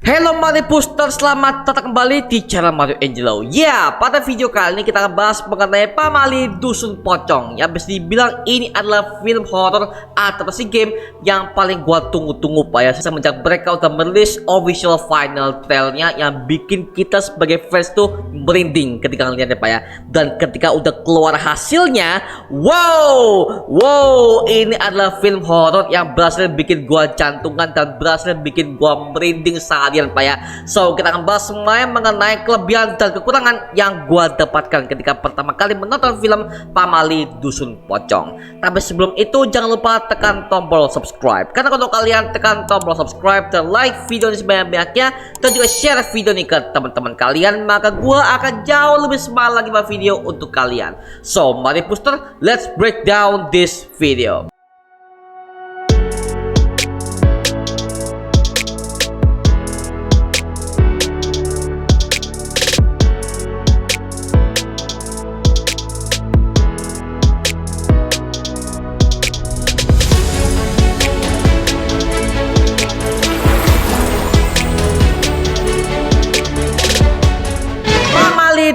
Halo Mario Booster, selamat datang kembali di channel Mario Angelo. Ya, pada video kali ini kita akan bahas mengenai Pamali Dusun Pocong. Yang bisa dibilang ini adalah film horror atau game yang paling gua tunggu-tunggu Pak ya. Semenjak mereka udah merilis official final trailnya yang bikin kita sebagai fans tuh merinding ketika ngeliatnya Pak ya. Dan ketika udah keluar hasilnya, wow, ini adalah film horror yang berhasil bikin gua jantungan dan berhasil bikin gua merinding seharian Pak ya. So kita akan bahas semuanya mengenai kelebihan dan kekurangan yang gua dapatkan ketika pertama kali menonton film Pamali Dusun Pocong. Tapi sebelum itu jangan lupa tekan tombol subscribe, karena kalau kalian tekan tombol subscribe dan like video ini sebanyak-banyaknya dan juga share video ini ke teman-teman kalian, maka gua akan jauh lebih semangat lagi buat video untuk kalian. So mari Booster, let's break down this video.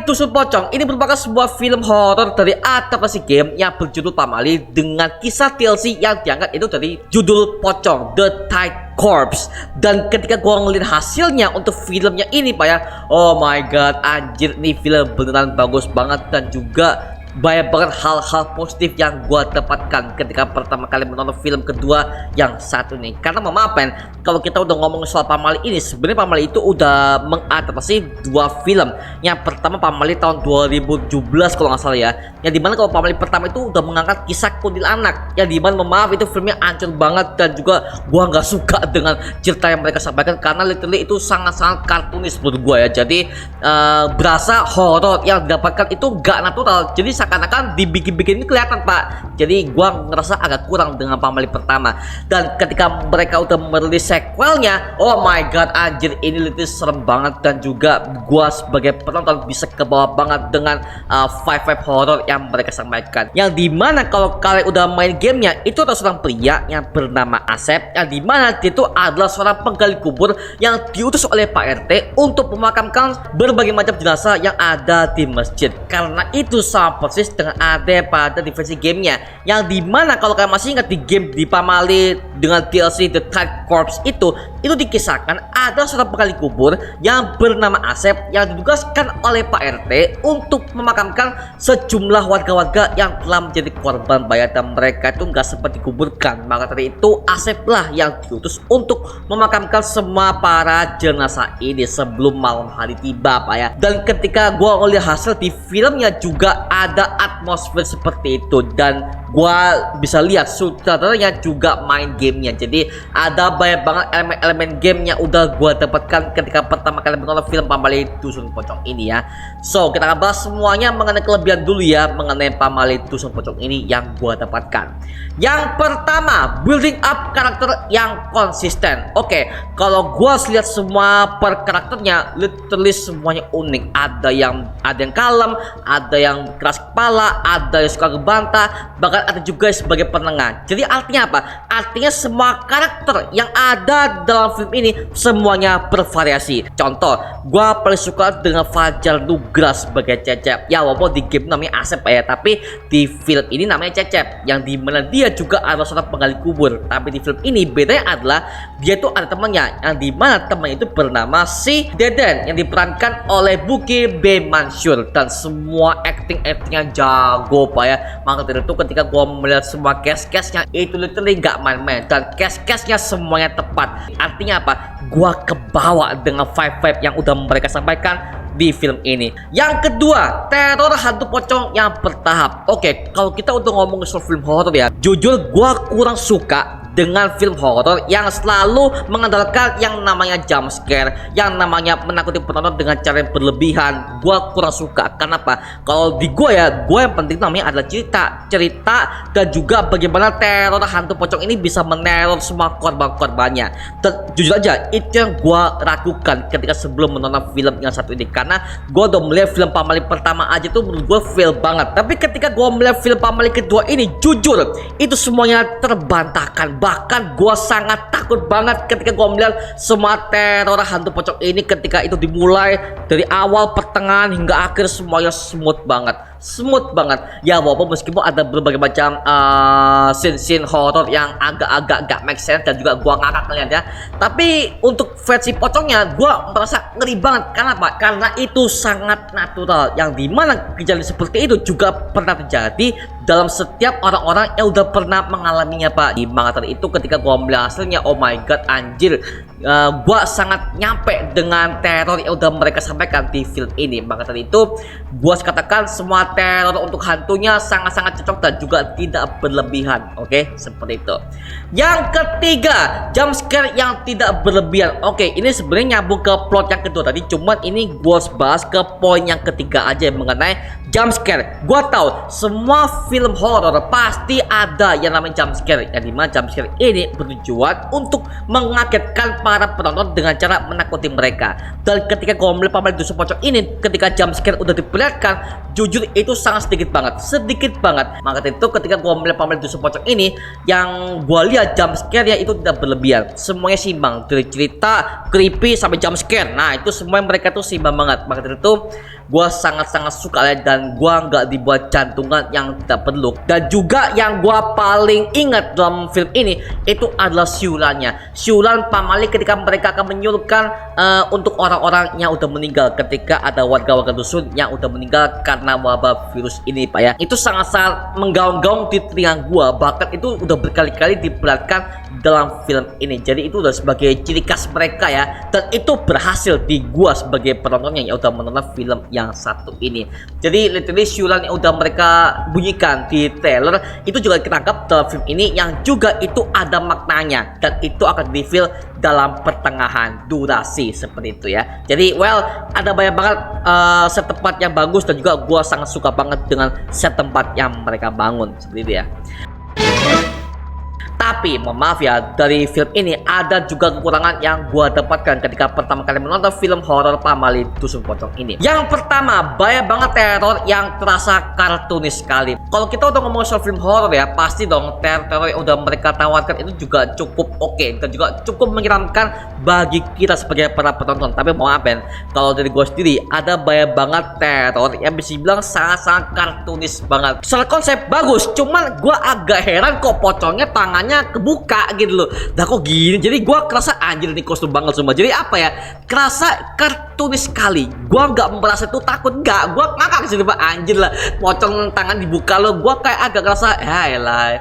Dusun Pocong ini merupakan sebuah film horor dari adaptasi game yang berjudul Pamali dengan kisah TLC yang diangkat itu dari judul Pocong, The Tide Corpse. Dan ketika gua ngeliat hasilnya untuk filmnya ini Pak ya, oh my god, anjir, ini film beneran bagus banget dan juga banyak banget hal-hal positif yang gua dapatkan ketika pertama kali menonton film kedua yang satu ini. Karena memaafkan, kalau kita udah ngomong soal Pamali ini, sebenarnya Pamali itu udah mengadaptasi dua film. Yang pertama Pamali tahun 2017 kalau nggak salah ya, yang dimana kalau Pamali pertama itu udah mengangkat kisah kuntilanak, yang dimana maaf itu filmnya hancur banget dan juga gua nggak suka dengan cerita yang mereka sampaikan karena literally itu sangat-sangat kartunis menurut gua ya. Jadi berasa horor yang didapatkan itu nggak natural, jadi seakan-akan dibikin-bikin ini kelihatan Pak. Jadi gua ngerasa agak kurang dengan Pamali pertama. Dan ketika mereka udah merilis sequelnya, oh my god, anjir, ini literally serem banget dan juga gua sebagai penonton bisa kebawa banget dengan vibe horror yang mereka sampaikan. Yang dimana kalau kalian udah main gamenya, itu ada seorang pria yang bernama Asep, yang dimana dia itu adalah seorang penggali kubur yang diutus oleh Pak RT untuk memakamkan berbagai macam jenazah yang ada di masjid. Karena itu sama persis dengan ada pada diversi gamenya, yang dimana kalau kalian masih ingat di game di Pamali dengan DLC The Tide Corpse itu dikisahkan ada seorang penggali kubur yang bernama Asep yang ditugaskan oleh Pak RT untuk memakamkan sejumlah warga-warga yang telah menjadi korban bayar dan mereka itu nggak sempat dikuburkan. Maka dari itu Asep lah yang diutus untuk memakamkan semua para jenazah ini sebelum malam hari tiba Pak ya. Dan ketika gua ngeliat hasil di filmnya juga ada atmosfer seperti itu dan gua bisa lihat sutradaranya juga main gamenya. Jadi ada banyak banget elemen-elemen game yang udah gua dapatkan ketika pertama kali menonton film Pamali Dusun Pocong ini ya. So kita akan bahas semuanya mengenai kelebihan dulu ya mengenai Pamali Dusun Pocong ini yang gua dapatkan. Yang pertama, building up karakter yang konsisten. Oke, kalau gua lihat semua per karakternya literally semuanya unik. Ada yang kalem, ada yang keras kepala, ada yang suka ngebantah, bahkan ada juga sebagai penengah. Jadi artinya apa? Artinya semua karakter yang ada dalam film ini semuanya bervariasi. Contoh, gua paling suka dengan Fajar Nugra sebagai Cecep. Ya walaupun di game namanya Asep ya, tapi di film ini namanya Cecep, yang dimana dia juga adalah seorang penggali kubur. Tapi di film ini bedanya adalah dia tuh ada temannya, yang dimana temannya itu bernama si Deden yang diperankan oleh Buki B. Mansur. Dan semua acting-actingnya jago Pak ya. Maka dari itu ketika gua melihat semua cast-castnya itu literally gak main-main dan cast-castnya semuanya tepat. Artinya apa? Gua kebawa dengan vibe-vibe yang udah mereka sampaikan di film ini. Yang kedua, teror hantu pocong yang bertahap. Oke, kalau kita udah ngomong soal film horror ya, jujur gua kurang suka dengan film horor yang selalu mengandalkan yang namanya jump scare, yang namanya menakuti penonton dengan cara yang berlebihan. Gua kurang suka. Kenapa? Kalau di gua ya, gua yang penting namanya adalah cerita dan juga bagaimana teror hantu pocong ini bisa meneror semua korban-korbannya. Dan jujur aja, itu yang gua ragukan ketika sebelum menonton film yang satu ini, karena gua udah melihat film Pamali pertama aja tuh menurut gua fail banget. Tapi ketika gua melihat film Pamali kedua ini, jujur itu semuanya terbantahkan bahkan gua sangat takut banget ketika gua melihat semua teror hantu pocong ini ketika itu dimulai dari awal, pertengahan hingga akhir semuanya smooth banget. Smooth banget ya, walaupun meskipun ada berbagai macam scene horror yang agak-agak gak make sense dan juga gua ngakak kalian ya, tapi untuk versi pocongnya gua merasa ngeri banget. Karena apa? Karena itu sangat natural, yang dimana kejadian seperti itu juga pernah terjadi dalam setiap orang-orang yang udah pernah mengalaminya pak. Di manga itu ketika gua melihat hasilnya, oh my god anjir, gua sangat nyampe dengan teror yang udah mereka sampaikan di film ini. Maka tadi itu gua katakan semua teror untuk hantunya sangat-sangat cocok dan juga tidak berlebihan. Oke, seperti itu. Yang ketiga, jump scare yang tidak berlebihan. Oke, ini sebenarnya nyambung ke plot yang kedua tadi, cuman ini gua bahas ke poin yang ketiga aja mengenai jump scare. Gua tahu semua film horor pasti ada yang namanya jump scare, yang dimana jump scare ini bertujuan untuk mengagetkan para penonton dengan cara menakuti mereka. Dan ketika gua melihat pameran dusun pocong ini, ketika jump scare udah diperlihatkan, jujur itu sangat sedikit banget, Maka itu ketika gua melihat pameran dusun pocong ini, yang gua lihat jump scare ya itu tidak berlebihan, semuanya seimbang dari cerita creepy sampai jump scare. Nah itu semuanya mereka tuh seimbang banget. Maka itu gua sangat-sangat suka ya, dan gua nggak dibuat jantungan yang tidak perlu. Dan juga yang gua paling ingat dalam film ini itu adalah siulannya. Siulan pamali ketika mereka akan menyuruhkan untuk orang-orang yang udah meninggal, ketika ada warga-warga dusun yang udah meninggal karena wabah virus ini pak ya. Itu sangat-sangat menggaung-gaung di telinga gua, bahkan itu udah berkali-kali diperlihatkan dalam film ini. Jadi itu udah sebagai ciri khas mereka ya, dan itu berhasil di gua sebagai penontonnya yang udah menonton film yang satu ini. Jadi literally siulan yang udah mereka bunyikan di trailer itu juga ketangkap dalam film ini, yang juga itu ada maknanya, dan itu akan di-reveal dalam pertengahan durasi seperti itu ya. Jadi well, ada banyak banget set tempat yang bagus, dan juga gua sangat suka banget dengan set tempat yang mereka bangun seperti itu ya. Tapi mohon maaf ya, dari film ini ada juga kekurangan yang gua dapatkan ketika pertama kali menonton film horor pamali dusun pocong ini. Yang pertama, banyak banget teror yang terasa kartunis sekali. Kalau kita udah ngomong soal film horor ya, pasti dong teror yang udah mereka tawarkan itu juga cukup oke, dan juga cukup menyeramkan bagi kita sebagai para penonton. Tapi mohon maaf ya, kalau dari gua sendiri ada banyak banget teror yang bisa dibilang sangat-sangat kartunis banget. Secara konsep bagus, cuman gua agak heran kok pocongnya tangannya kebuka gitu loh. Dah kok gini. Jadi gua kerasa anjir ini kostum banget semua. Jadi apa ya? Kerasa kartunis sekali. Gua nggak merasa itu takut, nggak. Gua ngakak sih pak, anjir lah. Pocong tangan dibuka lo. Gua kayak agak kerasa ya elah,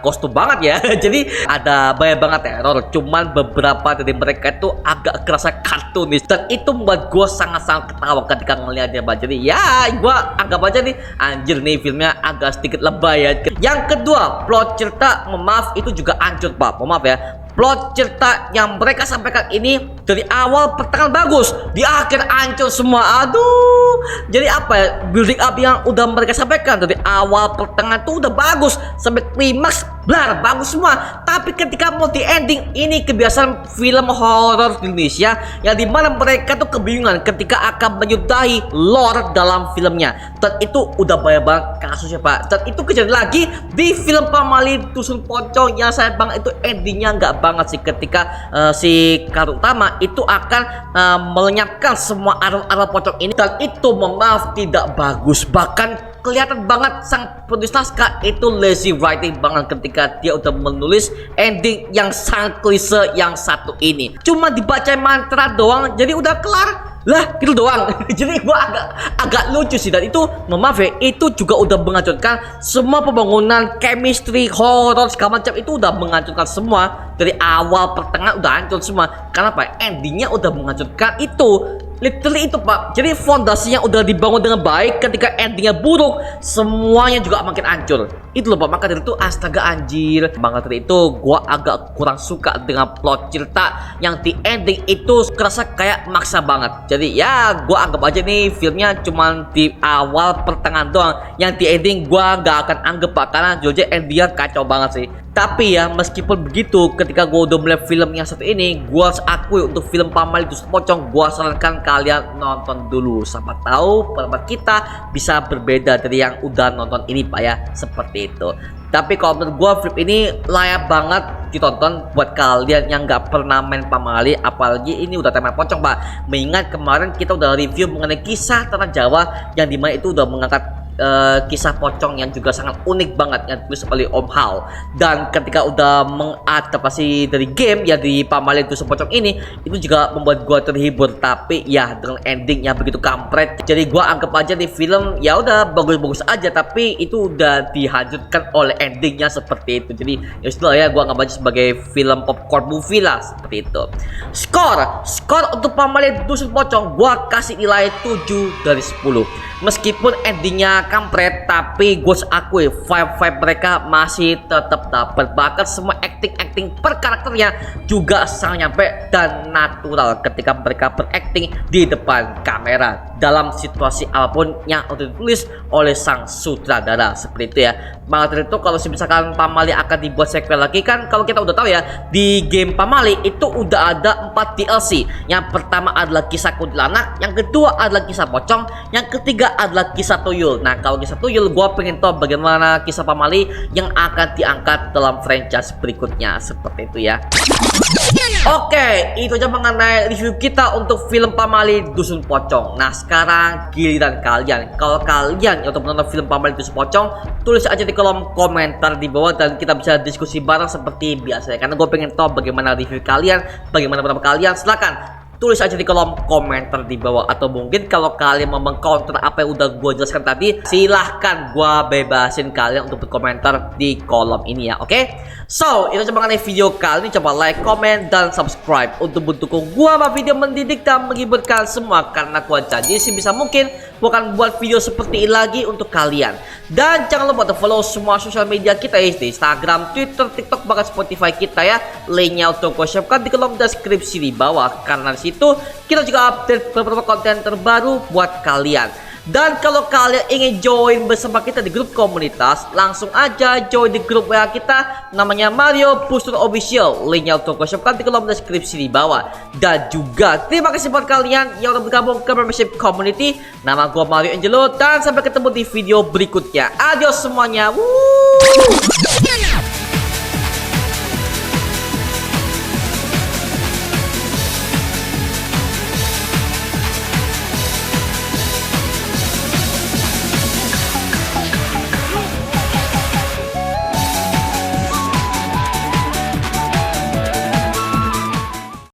kostum banget ya. Jadi ada banyak banget teror, cuman beberapa dari mereka itu agak kerasa kartunis, dan itu membuat gue sangat-sangat ketawa ketika ngelihatnya pak. Jadi ya gue anggap aja nih anjir nih filmnya agak sedikit lebay ya. Yang kedua, plot cerita maaf itu juga hancur pak. Maaf ya, plot cerita yang mereka sampaikan ini dari awal pertengahan bagus, di akhir hancur semua. Aduh. Jadi apa ya, building up yang udah mereka sampaikan dari awal pertengahan tuh udah bagus sampai klimaks, blar bagus semua. Tapi ketika mau di ending, ini kebiasaan film horor di Indonesia yang dimana mereka tuh kebingungan ketika akan menyudahi lore dalam filmnya. Dan itu udah banyak banget kasusnya pak. Dan itu kejadian lagi di film pamali dusun pocong yang saya bang itu endingnya nggak banget sih, ketika si karakter utama itu akan melenyapkan semua arwah-arwah pocong ini, dan itu maaf tidak bagus. Bahkan kelihatan banget sang penulis naskah itu lazy writing banget ketika dia udah menulis ending yang sangat klise yang satu ini. Cuma dibaca mantra doang jadi udah kelar lah gitu doang. Jadi gua agak lucu sih, dan itu maaf ya, itu juga udah menghancurkan semua pembangunan chemistry horror segala macam. Itu udah menghancurkan semua dari awal pertengahan, udah hancur semua. Karena apa? Endingnya udah menghancurkan itu. Literally itu pak. Jadi fondasinya udah dibangun dengan baik, ketika endingnya buruk semuanya juga makin hancur. Itu loh pak. Maka dari itu astaga anjir. Maka dari itu gua agak kurang suka dengan plot cerita yang di ending itu kerasa kayak maksa banget. Jadi ya gua anggap aja nih filmnya cuman di awal pertengahan doang. Yang di ending gua nggak akan anggap pak, karena jujur endingnya kacau banget sih. Tapi ya meskipun begitu, ketika gue udah melihat film yang satu ini, gue harus akui untuk film Pamali Dusun Pocong, gue sarankan kalian nonton dulu. Siapa tahu pendapat kita bisa berbeda dari yang udah nonton ini Pak ya, seperti itu. Tapi kalau menurut gue film ini layak banget ditonton buat kalian yang nggak pernah main Pamali, apalagi ini udah tema pocong Pak. Mengingat kemarin kita udah review mengenai kisah tanah Jawa yang dimana itu udah mengangkat kisah pocong yang juga sangat unik banget yang ditulis oleh Om Hao. Dan ketika udah mengadaptasi dari game ya di Pamali Dusun Pocong ini, itu juga membuat gua terhibur, tapi ya dengan ending yang begitu kampret. Jadi gua anggap aja di film ya udah bagus-bagus aja, tapi itu udah dihancurkan oleh endingnya seperti itu. Jadi ya sudah ya, gua anggap aja sebagai film popcorn movie lah, seperti itu. Skor untuk Pamali Dusun Pocong gua kasih nilai 7 dari 10. Meskipun endingnya kampret, tapi gue akui vibe mereka masih tetap dapat. Bahkan semua acting per karakternya juga sangat nyampe dan natural ketika mereka berakting di depan kamera dalam situasi apapun yang udah ditulis oleh sang sutradara, seperti itu ya. Maka dari itu kalau misalkan Pamali akan dibuat sequel lagi, kan kalau kita udah tahu ya, di game Pamali itu udah ada 4 DLC. Yang pertama adalah kisah kuntilanak, yang kedua adalah kisah pocong, yang ketiga adalah kisah tuyul. Nah kalau kisah tuyul gue pengen tahu bagaimana kisah Pamali yang akan diangkat dalam franchise berikutnya, seperti itu ya. Oke, itu aja mengenai review kita untuk film Pamali Dusun Pocong. Nah sekarang giliran kalian. Kalau kalian yang untuk menonton film Pamali Dusun Pocong, tulis aja di kolom komentar di bawah dan kita bisa diskusi bareng seperti biasa ya. Karena gue pengen tahu bagaimana review kalian, bagaimana pendapat kalian. Silakan tulis aja di kolom komentar di bawah, atau mungkin kalau kalian mau mengcounter apa yang udah gue jelaskan tadi, silahkan gue bebasin kalian untuk berkomentar di kolom ini ya. Oke? So, itu aja mengenai video kali ini. Coba like, comment, dan subscribe untuk mendukung gue sama video mendidik dan menghiburkan semua, karena gue janji sih bisa mungkin bukan buat video seperti ini lagi untuk kalian. Dan jangan lupa untuk follow semua sosial media kita ya, di Instagram, Twitter, TikTok, bahkan Spotify kita ya. Linknya untuk gue siapkan di kolom deskripsi di bawah, karena di situ kita juga update beberapa konten terbaru buat kalian. Dan kalau kalian ingin join bersama kita di grup komunitas, langsung aja join di grup WA kita, namanya Mario Pustur Official. Linknya untuk gue siapkan di kolom deskripsi di bawah. Dan juga terima kasih buat kalian yang udah bergabung ke membership community. Nama gue Mario Angelo, dan sampai ketemu di video berikutnya. Adios semuanya. Woo!